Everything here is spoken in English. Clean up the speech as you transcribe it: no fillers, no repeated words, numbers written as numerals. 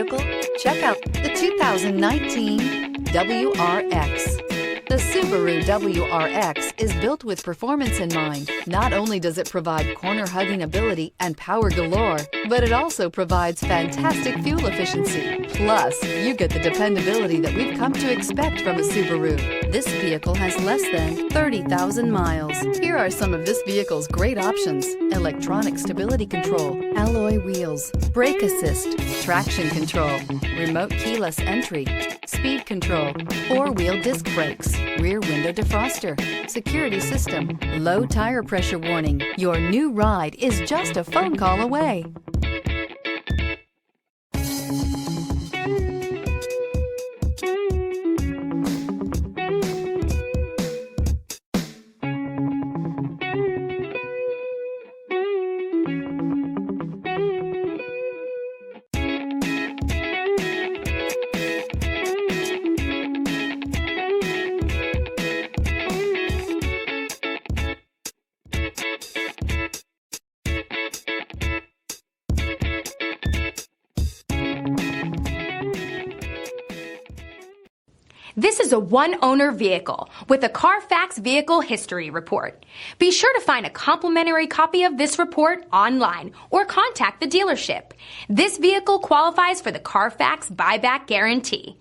vehicle? Check out the 2019 WRX. The Subaru WRX is built with performance in mind. Not only does it provide corner-hugging ability and power galore, but it also provides fantastic fuel efficiency. Plus, you get the dependability that we've come to expect from a Subaru. This vehicle has less than 30,000 miles. Here are some of this vehicle's great options: electronic stability control, alloy wheels, brake assist, traction control, remote keyless entry, speed control, four-wheel disc brakes, rear window defroster, security system, low tire pressure warning. Your new ride is just a phone call away. This is a one-owner vehicle with a CARFAX Vehicle History Report. Be sure to find a complimentary copy of this report online or contact the dealership. This vehicle qualifies for the CARFAX Buyback Guarantee.